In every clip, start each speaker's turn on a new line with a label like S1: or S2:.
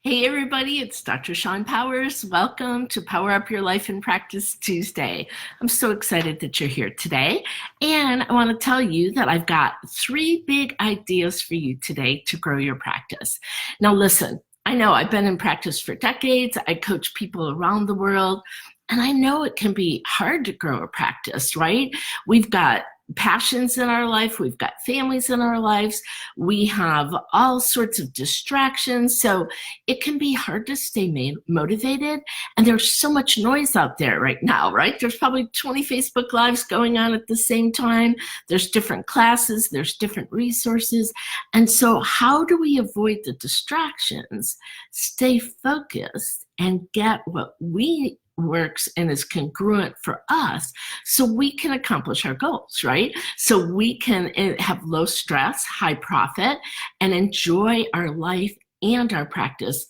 S1: Hey everybody, it's Dr. Shawn Powers. Welcome to Power Up Your Life in Practice Tuesday. I'm so excited that you're here today. And I want to tell you that I've got 3 big ideas for you today to grow your practice. Now listen, I know I've been in practice for decades. I coach people around the world. And I know it can be hard to grow a practice, right? We've got passions in our life, we've got families in our lives, we have all sorts of distractions, so it can be hard to stay motivated. And there's so much noise out there right now, right? There's probably 20 Facebook Lives going on at the same time. There's different classes, there's different resources. And so how do we avoid the distractions, stay focused, and get what we works and is congruent for us so we can accomplish our goals, right? So we can have low stress, high profit, and enjoy our life and our practice,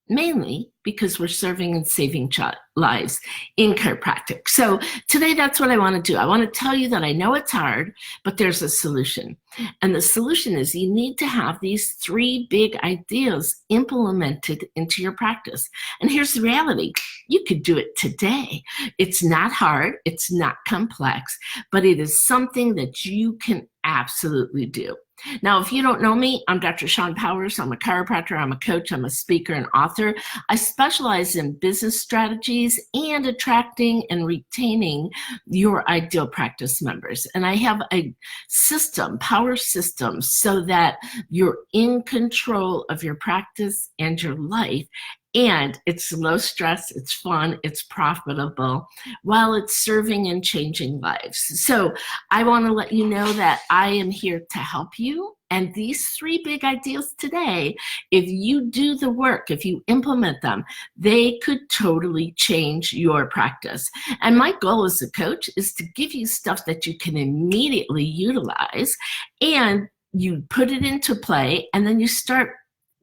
S1: mainly because we're serving and saving lives in chiropractic. So today, that's what I want to do. I want to tell you that I know it's hard, but there's a solution. And the solution is you need to have these 3 big ideas implemented into your practice. And here's the reality. You could do it today. It's not hard. It's not complex, but it is something that you can absolutely do. Now, if you don't know me, I'm Dr. Shawn Powers. I'm a chiropractor, I'm a coach, I'm a speaker and author. I specialize in business strategies and attracting and retaining your ideal practice members. And I have a system, power system, so that you're in control of your practice and your life. And it's low stress, it's fun, it's profitable, while it's serving and changing lives. So I want to let you know that I am here to help you. And these 3 big ideas today, if you do the work, if you implement them, they could totally change your practice. And my goal as a coach is to give you stuff that you can immediately utilize, and you put it into play, and then you start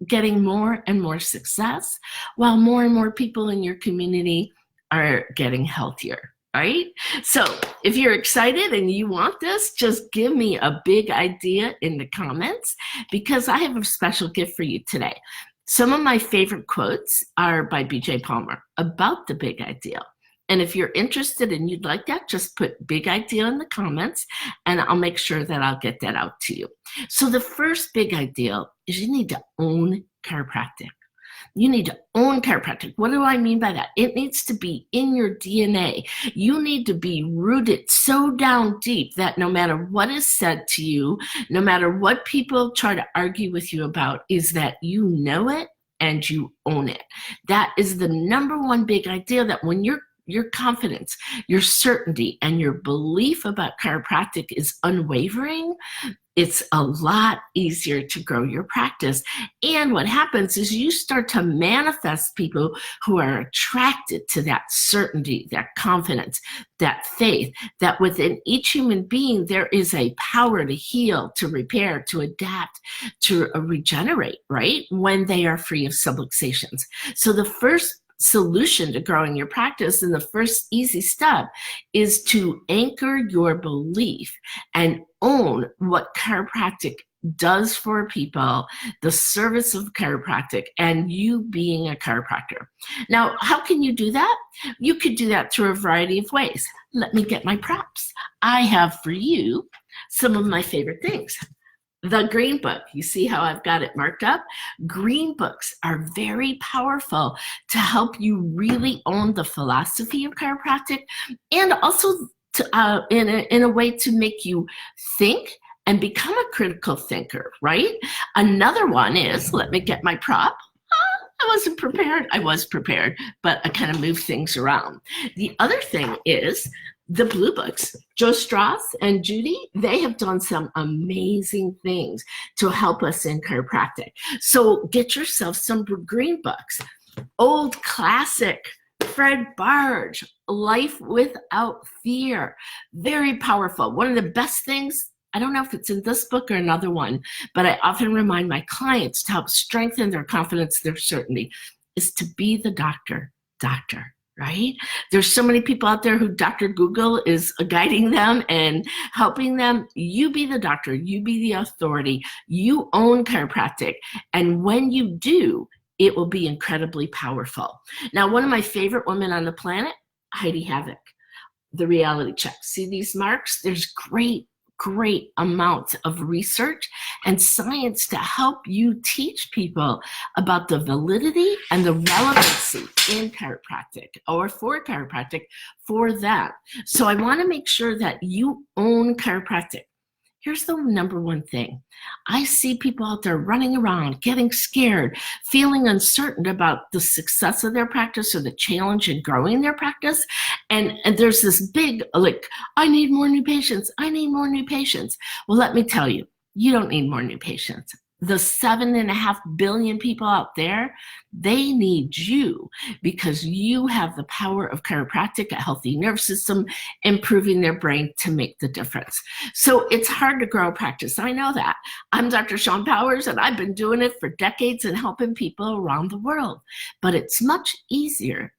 S1: getting more and more success while more and more people in your community are getting healthier, right? So if you're excited and you want this, just give me a big idea in the comments, because I have a special gift for you today. Some of my favorite quotes are by B.J. Palmer about the big idea. And if you're interested and you'd like that, just put big idea in the comments and I'll make sure that I'll get that out to you. So the first big idea is you need to own chiropractic. You need to own chiropractic. What do I mean by that? It needs to be in your DNA. You need to be rooted so down deep that no matter what is said to you, no matter what people try to argue with you about, is that you know it and you own it. That is the number one big idea, that when your confidence, your certainty, and your belief about chiropractic is unwavering, it's a lot easier to grow your practice. And what happens is you start to manifest people who are attracted to that certainty, that confidence, that faith, that within each human being, there is a power to heal, to repair, to adapt, to regenerate, right? When they are free of subluxations. So the first solution to growing your practice, and the first easy step, is to anchor your belief and own what chiropractic does for people, the service of chiropractic, and you being a chiropractor. Now, how can you do that? You could do that through a variety of ways. Let me get my props. I have for you some of my favorite things. The green book, you see how I've got it marked up? Green books are very powerful to help you really own the philosophy of chiropractic, and also to, in a way to make you think and become a critical thinker, right? Another one is, let me get my prop. I wasn't prepared. I was prepared, but I kind of moved things around. The other thing is the blue books. Joe Strauss and Judy, they have done some amazing things to help us in chiropractic. So get yourself some green books. Old classic, Fred Barge, Life Without Fear. Very powerful. One of the best things, I don't know if it's in this book or another one, but I often remind my clients to help strengthen their confidence, their certainty, is to be the doctor, right? There's so many people out there who Dr. Google is guiding them and helping them. You be the doctor, you be the authority, you own chiropractic. And when you do, it will be incredibly powerful. Now, one of my favorite women on the planet, Heidi Havoc, the reality check. See these marks? There's great amounts of research and science to help you teach people about the validity and the relevancy in chiropractic or for chiropractic for that. So I want to make sure that you own chiropractic. Here's the number one thing. I see people out there running around, getting scared, feeling uncertain about the success of their practice or the challenge in growing their practice. And there's this big, like, I need more new patients. I need more new patients. Well, let me tell you, you don't need more new patients. The 7.5 billion people out there, they need you because you have the power of chiropractic, a healthy nerve system, improving their brain to make the difference. So it's hard to grow a practice. I know that. I'm Dr. Shawn Powers, and I've been doing it for decades and helping people around the world. But it's much easier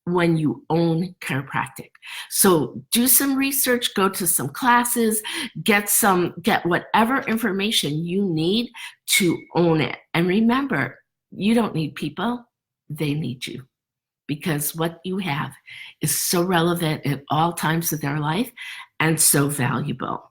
S1: when you own chiropractic. So do some research, go to some classes, get whatever information you need to own it. And remember, you don't need people, they need you. Because what you have is so relevant at all times of their life and so valuable.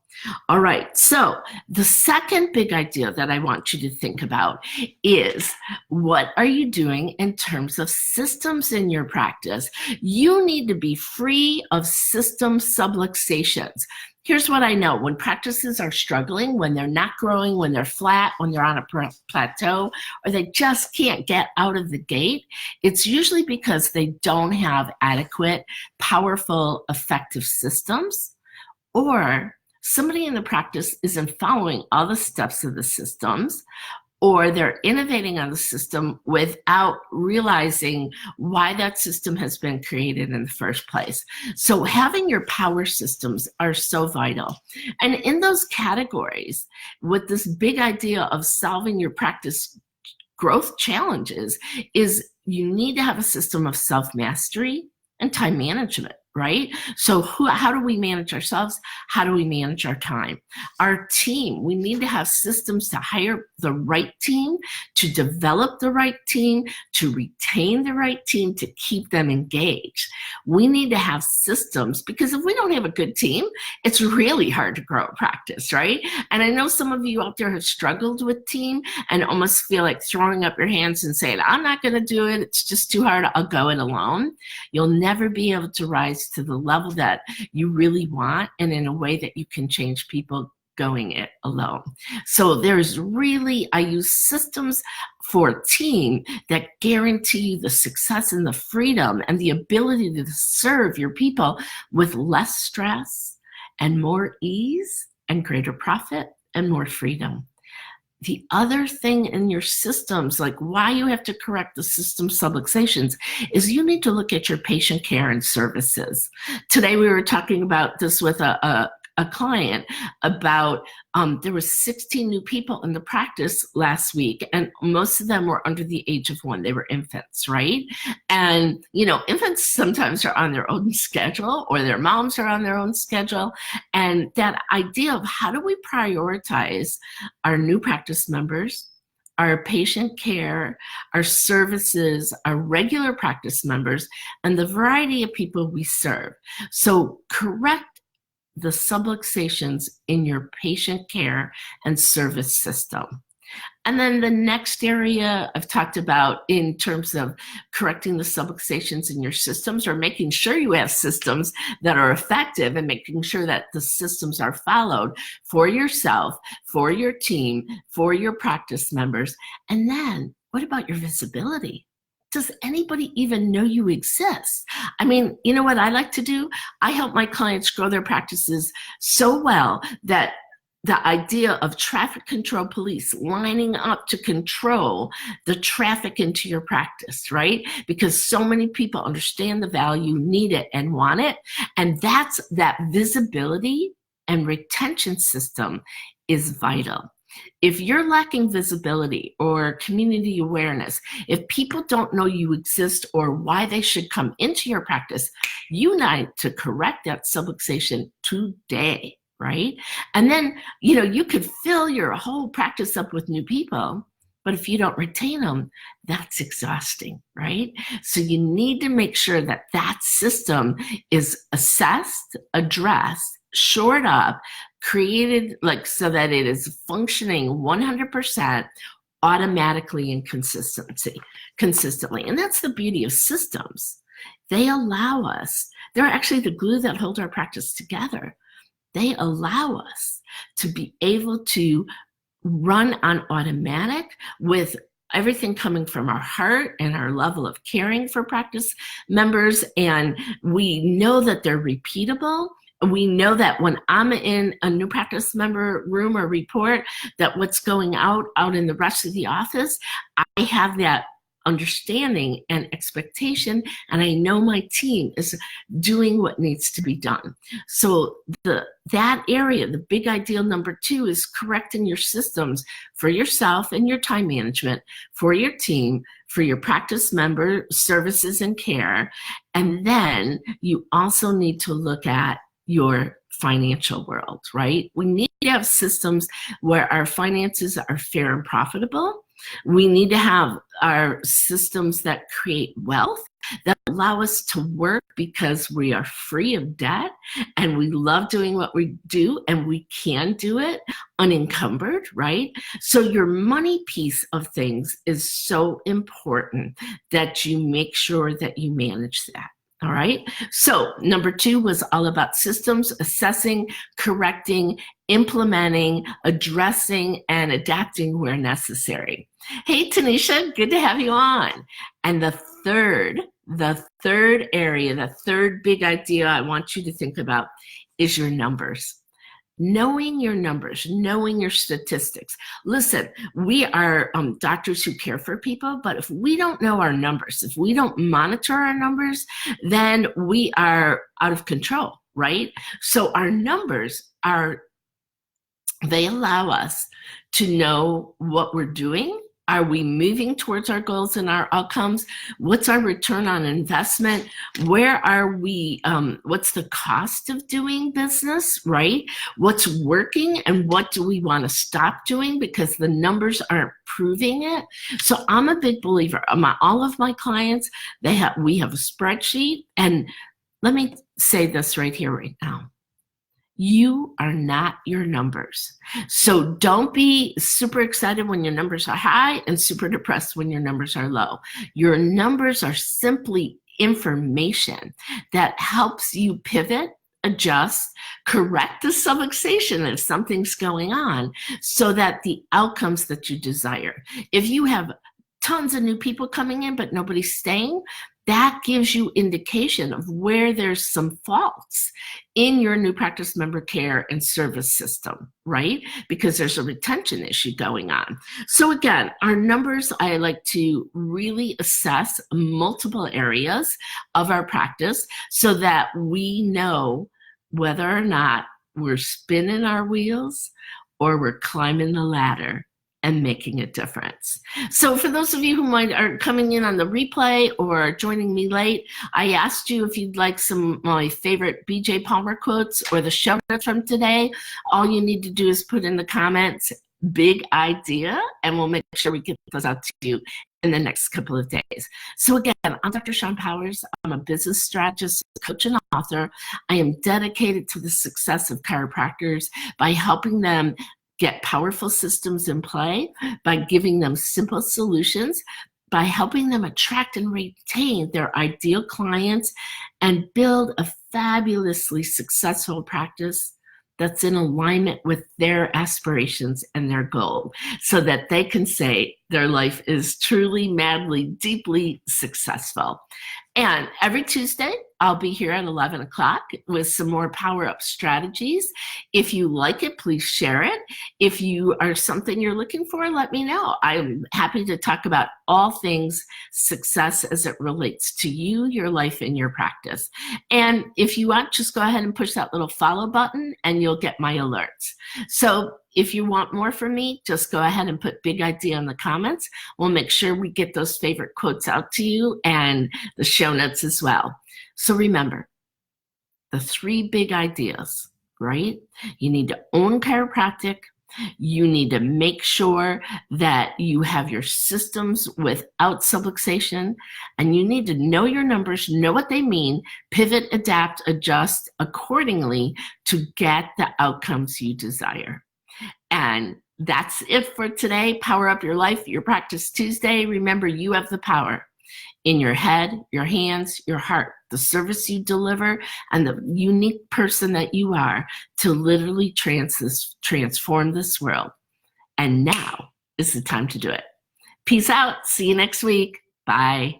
S1: All right, so the second big idea that I want you to think about is, what are you doing in terms of systems in your practice? You need to be free of system subluxations. Here's what I know. When practices are struggling, when they're not growing, when they're flat, when they're on a plateau, or they just can't get out of the gate, it's usually because they don't have adequate, powerful, effective systems, or somebody in the practice isn't following all the steps of the systems, or they're innovating on the system without realizing why that system has been created in the first place. So having your power systems are so vital. And in those categories, with this big idea of solving your practice growth challenges, is you need to have a system of self-mastery and time management. Right? So how do we manage ourselves? How do we manage our time? Our team, we need to have systems to hire the right team, to develop the right team, to retain the right team, to keep them engaged. We need to have systems, because if we don't have a good team, it's really hard to grow a practice, right? And I know some of you out there have struggled with team and almost feel like throwing up your hands and saying, I'm not going to do it. It's just too hard. I'll go it alone. You'll never be able to rise to the level that you really want, and in a way that you can change people going it alone. So there's really, I use systems for a team that guarantee you the success and the freedom and the ability to serve your people with less stress and more ease and greater profit and more freedom. The other thing in your systems, like why you have to correct the system subluxations, is you need to look at your patient care and services. Today we were talking about this with a client about there were 16 new people in the practice last week, and most of them were under the age of 1. They were infants, right? And infants sometimes are on their own schedule, or their moms are on their own schedule. And that idea of how do we prioritize our new practice members, our patient care, our services, our regular practice members, and the variety of people we serve. So correct the subluxations in your patient care and service system. And then the next area I've talked about in terms of correcting the subluxations in your systems, or making sure you have systems that are effective and making sure that the systems are followed for yourself, for your team, for your practice members. And then what about your visibility? Does anybody even know you exist? I mean, you know what I like to do? I help my clients grow their practices so well that the idea of traffic control police lining up to control the traffic into your practice, right? Because so many people understand the value, need it, and want it. And that visibility and retention system is vital. If you're lacking visibility or community awareness, if people don't know you exist or why they should come into your practice, you need to correct that subluxation today, right? And then, you could fill your whole practice up with new people, But if you don't retain them, that's exhausting, right? So you need to make sure that that system is assessed, addressed, shored up, created like so that it is functioning 100% automatically and consistently. And that's the beauty of systems. They allow us, they're actually the glue that hold our practice together. They allow us to be able to run on automatic with everything coming from our heart and our level of caring for practice members. And we know that they're repeatable. We know that when I'm in a new practice member room or report, that what's going out in the rest of the office, I have that understanding and expectation, and I know my team is doing what needs to be done. So that area, the big ideal number 2, is correcting your systems for yourself and your time management, for your team, for your practice member services and care. And then you also need to look at your financial world, right? We need to have systems where our finances are fair and profitable. We need to have our systems that create wealth, that allow us to work because we are free of debt and we love doing what we do and we can do it unencumbered, right? So your money piece of things is so important that you make sure that you manage that. All right. So number 2 was all about systems, assessing, correcting, implementing, addressing, and adapting where necessary. Hey, Tanisha, good to have you on. And the third area, the third big idea I want you to think about is your numbers. Knowing your numbers, knowing your statistics. Listen, we are doctors who care for people, but if we don't know our numbers, if we don't monitor our numbers, then we are out of control, right? So our numbers they allow us to know what we're doing. Are we moving towards our goals and our outcomes? What's our return on investment? Where are we? What's the cost of doing business, right? What's working and what do we want to stop doing because the numbers aren't proving it? So I'm a big believer. All of my clients, we have a spreadsheet. And let me say this right here, right now. You are not your numbers. So don't be super excited when your numbers are high and super depressed when your numbers are low. Your numbers are simply information that helps you pivot, adjust, correct the subluxation if something's going on so that the outcomes that you desire. If you have tons of new people coming in but nobody's staying, that gives you indication of where there's some faults in your new practice member care and service system, right? Because there's a retention issue going on. So again, our numbers, I like to really assess multiple areas of our practice so that we know whether or not we're spinning our wheels or we're climbing the ladder and making a difference. So for those of you who are coming in on the replay or joining me late, I asked you if you'd like some of my favorite BJ Palmer quotes or the show notes from today. All you need to do is put in the comments, big idea, and we'll make sure we get those out to you in the next couple of days. So again, I'm Dr. Shawn Powers. I'm a business strategist, coach, and author. I am dedicated to the success of chiropractors by helping them get powerful systems in play, by giving them simple solutions, by helping them attract and retain their ideal clients, and build a fabulously successful practice that's in alignment with their aspirations and their goal, so that they can say their life is truly, madly, deeply successful. And every Tuesday, I'll be here at 11 o'clock with some more Power Up strategies. If you like it, please share it. If you are something you're looking for, let me know. I'm happy to talk about all things success as it relates to you, your life, and your practice. And if you want, just go ahead and push that little follow button and you'll get my alerts. So if you want more from me, just go ahead and put big idea in the comments. We'll make sure we get those favorite quotes out to you and the show notes as well. So remember, the 3 big ideas, right? You need to own chiropractic, You need to make sure that you have your systems without subluxation, and you need to know your numbers, know what they mean, pivot, adapt, adjust accordingly to get the outcomes you desire. And that's it for today. Power Up Your Life, Your Practice Tuesday. Remember, you have the power in your head, your hands, your heart, the service you deliver, and the unique person that you are to literally transform this world. And now is the time to do it. Peace out. See you next week. Bye.